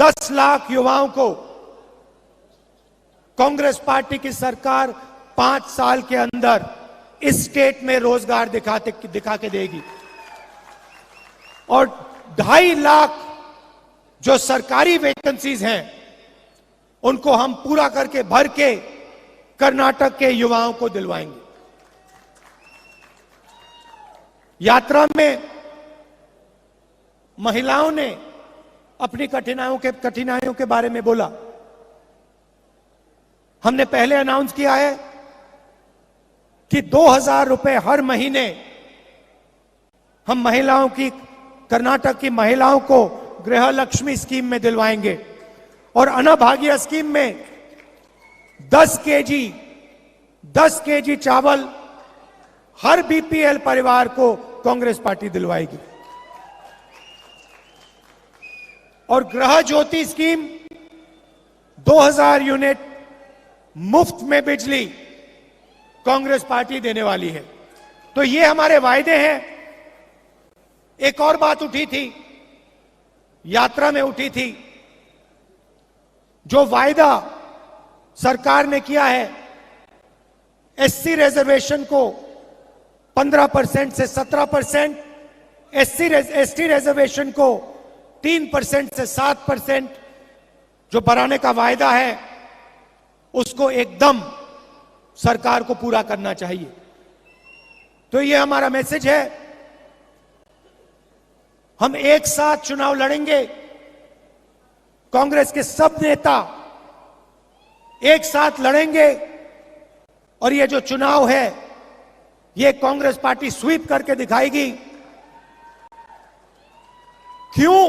10 लाख युवाओं को कांग्रेस पार्टी की सरकार 5 साल के अंदर इस स्टेट में रोजगार दिखा के देगी। और 2.5 लाख जो सरकारी वैकेंसीज हैं उनको हम पूरा करके भर के कर्नाटक के युवाओं को दिलवाएंगे। यात्रा में महिलाओं ने अपनी कठिनाइयों के बारे में बोला। हमने पहले अनाउंस किया है कि 2,000 रुपए हर महीने हम कर्नाटक की महिलाओं को गृह लक्ष्मी स्कीम में दिलवाएंगे और अन्नभाग्य स्कीम में 10 केजी चावल हर बीपीएल परिवार को कांग्रेस पार्टी दिलवाएगी। और गृह ज्योति स्कीम 2,000 यूनिट मुफ्त में बिजली कांग्रेस पार्टी देने वाली है। तो ये हमारे वायदे हैं। एक और बात उठी थी, यात्रा में उठी थी, जो वायदा सरकार ने किया है एससी रिजर्वेशन को 15% से 17%, एसटी रिजर्वेशन को 3% से 7% जो बढ़ाने का वायदा है उसको एकदम सरकार को पूरा करना चाहिए। तो ये हमारा मैसेज है। हम एक साथ चुनाव लड़ेंगे। कांग्रेस के सब नेता एक साथ लड़ेंगे और ये जो चुनाव है ये कांग्रेस पार्टी स्वीप करके दिखाएगी। क्यों?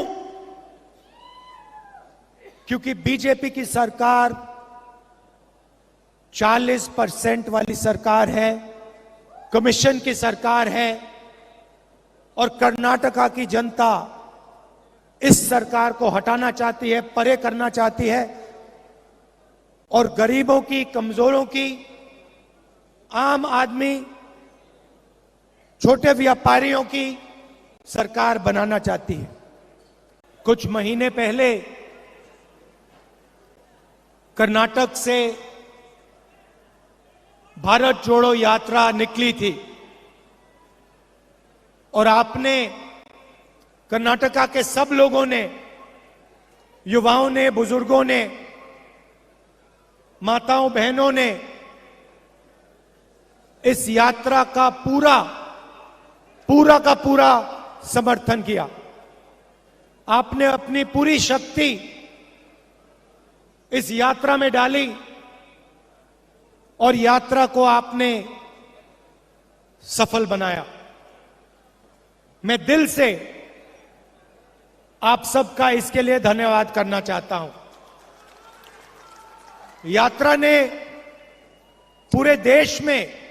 क्योंकि बीजेपी की सरकार 40% वाली सरकार है, कमीशन की सरकार है और कर्नाटका की जनता इस सरकार को हटाना चाहती है, परे करना चाहती है और गरीबों की, कमजोरों की, आम आदमी, छोटे व्यापारियों की सरकार बनाना चाहती है। कुछ महीने पहले कर्नाटक से भारत जोड़ो यात्रा निकली थी और आपने, कर्नाटका के सब लोगों ने, युवाओं ने, बुजुर्गों ने, माताओं बहनों ने इस यात्रा का पूरा का पूरा समर्थन किया। आपने अपनी पूरी शक्ति इस यात्रा में डाली और यात्रा को आपने सफल बनाया। मैं दिल से आप सबका इसके लिए धन्यवाद करना चाहता हूं। यात्रा ने पूरे देश में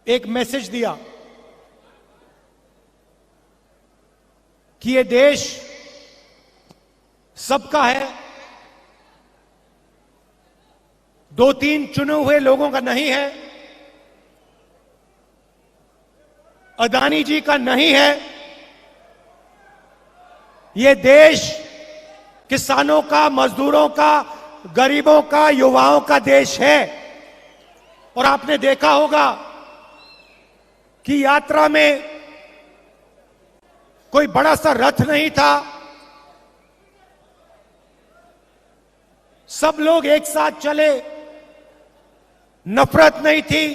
एक मैसेज दिया कि ये देश सबका है, 2-3 चुने हुए लोगों का नहीं है, अदानी जी का नहीं है। ये देश किसानों का, मजदूरों का, गरीबों का, युवाओं का देश है। और आपने देखा होगा कि यात्रा में कोई बड़ा सा रथ नहीं था, सब लोग एक साथ चले, नफरत नहीं थी,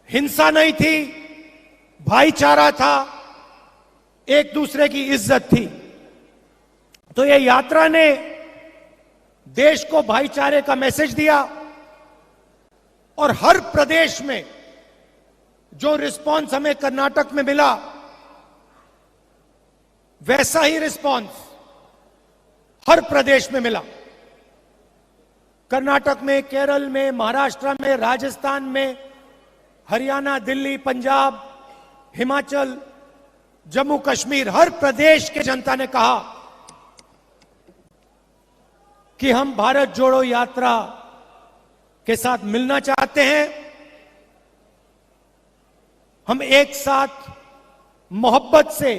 हिंसा नहीं थी, भाईचारा था, एक दूसरे की इज्जत थी। तो ये यात्रा ने देश को भाईचारे का मैसेज दिया और हर प्रदेश में जो रिस्पांस हमें कर्नाटक में मिला वैसा ही रिस्पांस हर प्रदेश में मिला। कर्नाटक में, केरल में, महाराष्ट्र में, राजस्थान में, हरियाणा, दिल्ली, पंजाब, हिमाचल, जम्मू कश्मीर, हर प्रदेश के जनता ने कहा कि हम भारत जोड़ो यात्रा के साथ मिलना चाहते हैं। हम एक साथ मोहब्बत से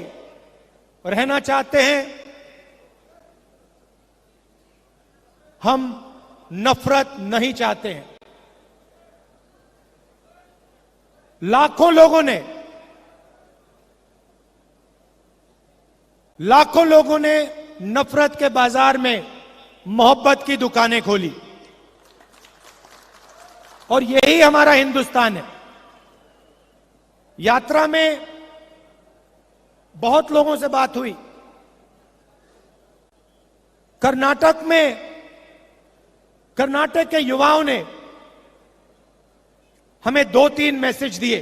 रहना चाहते हैं, हम नफरत नहीं चाहते हैं। लाखों लोगों ने नफरत के बाजार में मोहब्बत की दुकानें खोली, और यही हमारा हिंदुस्तान है। यात्रा में बहुत लोगों से बात हुई। कर्नाटक के युवाओं ने हमें 2-3 मैसेज दिए,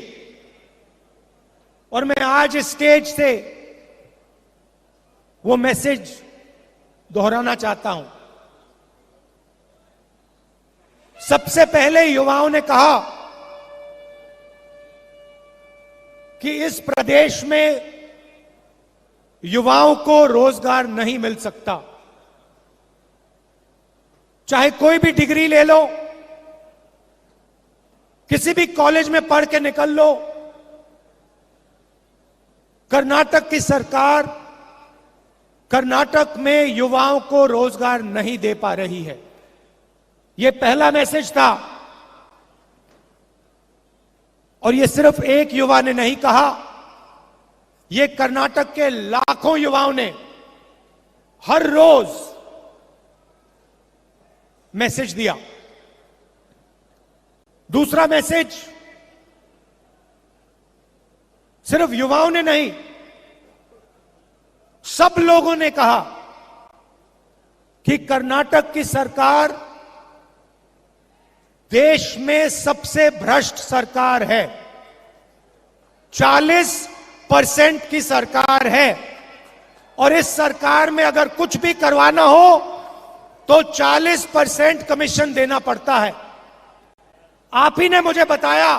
और मैं आज इस स्टेज से वो मैसेज दोहराना चाहता हूं। सबसे पहले युवाओं ने कहा कि इस प्रदेश में युवाओं को रोजगार नहीं मिल सकता। चाहे कोई भी डिग्री ले लो, किसी भी कॉलेज में पढ़ के निकल लो, कर्नाटक की सरकार कर्नाटक में युवाओं को रोजगार नहीं दे पा रही है। यह पहला मैसेज था, और यह सिर्फ एक युवा ने नहीं कहा, यह कर्नाटक के लाखों युवाओं ने हर रोज मैसेज दिया। दूसरा मैसेज सिर्फ युवाओं ने नहीं, सब लोगों ने कहा कि कर्नाटक की सरकार देश में सबसे भ्रष्ट सरकार है। 40% की सरकार है, और इस सरकार में अगर कुछ भी करवाना हो तो 40% कमीशन देना पड़ता है। आप ही ने मुझे बताया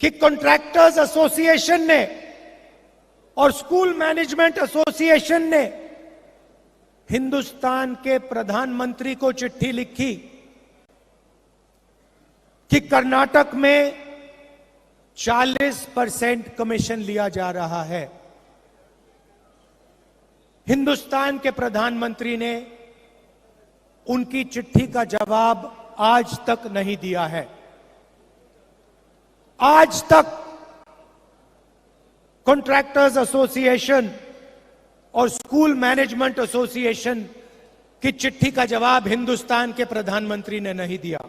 कि कॉन्ट्रैक्टर्स एसोसिएशन ने और स्कूल मैनेजमेंट एसोसिएशन ने हिंदुस्तान के प्रधानमंत्री को चिट्ठी लिखी कि कर्नाटक में 40% कमीशन लिया जा रहा है। हिंदुस्तान के प्रधानमंत्री ने उनकी चिट्ठी का जवाब आज तक नहीं दिया है। आज तक कॉन्ट्रैक्टर्स एसोसिएशन और स्कूल मैनेजमेंट एसोसिएशन की चिट्ठी का जवाब हिंदुस्तान के प्रधानमंत्री ने नहीं दिया।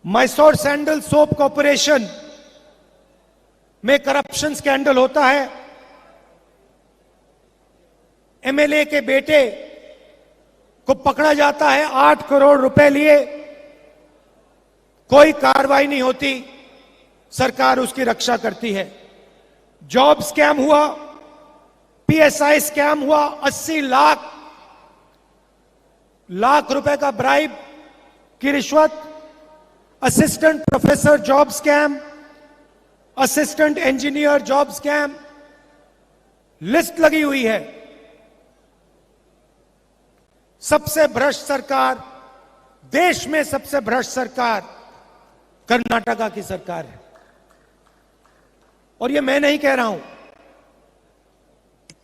मैसूर सैंडल सोप कॉर्पोरेशन में करप्शन स्कैंडल होता है। एमएलए के बेटे को पकड़ा जाता है, 8 करोड़ रुपए लिए, कोई कार्रवाई नहीं होती, सरकार उसकी रक्षा करती है। जॉब स्कैम हुआ, पीएसआई स्कैम हुआ, 80 लाख रुपए का ब्राइब की रिश्वत, assistant professor job scam, assistant engineer job scam, list लगी हुई है। सबसे भ्रष्ट सरकार, देश में सबसे भ्रष्ट सरकार कर्नाटका की सरकार है। और ये मैं नहीं कह रहा हूं,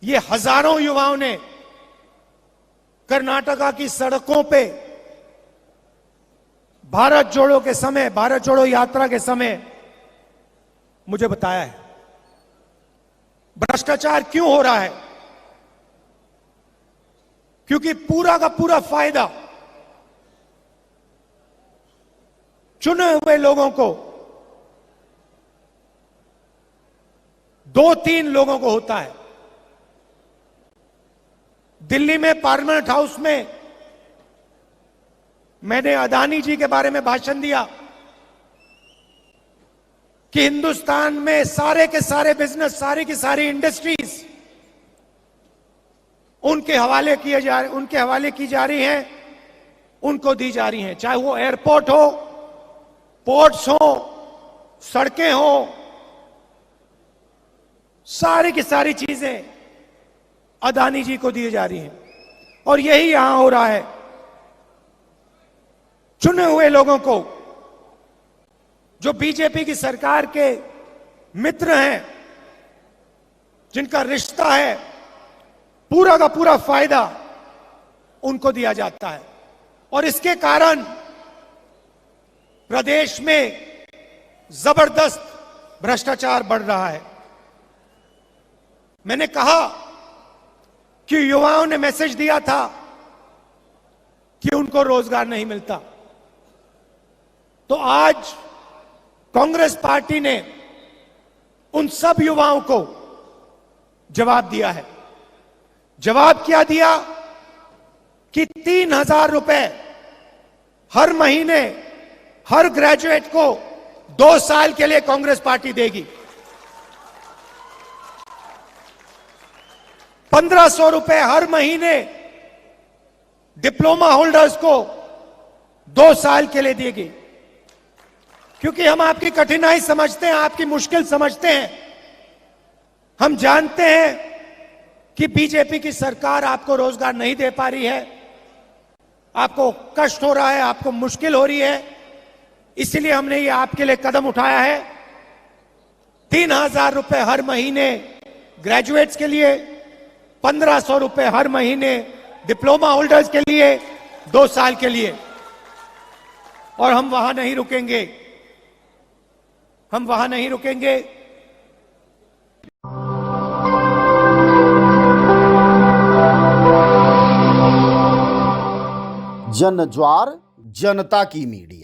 ये हजारों युवाओं ने कर्नाटका की सड़कों पे भारत जोड़ो के समय, भारत जोड़ो यात्रा के समय मुझे बताया है। भ्रष्टाचार क्यों हो रहा है? क्योंकि पूरा का पूरा फायदा चुने हुए लोगों को, 2-3 लोगों को होता है। दिल्ली में पार्लियामेंट हाउस में मैंने अदानी जी के बारे में भाषण दिया कि हिंदुस्तान में सारे के सारे बिजनेस, सारी की सारी इंडस्ट्रीज उनके हवाले की जा रही हैं, उनको दी जा रही हैं। चाहे वो एयरपोर्ट हो, पोर्ट्स हो, सड़कें हो, सारी की सारी चीजें अदानी जी को दी जा रही हैं। और यही यहां हो रहा है। चुने हुए लोगों को, जो बीजेपी की सरकार के मित्र हैं, जिनका रिश्ता है, पूरा का पूरा फायदा उनको दिया जाता है। और इसके कारण प्रदेश में जबरदस्त भ्रष्टाचार बढ़ रहा है। मैंने कहा कि युवाओं ने मैसेज दिया था कि उनको रोजगार नहीं मिलता, तो आज कांग्रेस पार्टी ने उन सब युवाओं को जवाब दिया है। जवाब क्या दिया कि 3,000 रुपए हर महीने हर ग्रेजुएट को 2 साल के लिए कांग्रेस पार्टी देगी। 1,500 रुपए हर महीने डिप्लोमा होल्डर्स को 2 साल के लिए देगी। क्योंकि हम आपकी कठिनाई समझते हैं, आपकी मुश्किल समझते हैं। हम जानते हैं कि बीजेपी की सरकार आपको रोजगार नहीं दे पा रही है, आपको कष्ट हो रहा है, आपको मुश्किल हो रही है, इसलिए हमने ये आपके लिए कदम उठाया है। 3,000 रुपए हर महीने ग्रेजुएट्स के लिए, 1,500 रुपए हर महीने डिप्लोमा होल्डर्स के लिए, 2 साल के लिए। और हम वहां नहीं रुकेंगे, हम वहां नहीं रुकेंगे। जन ज्वार जनता की मीडिया।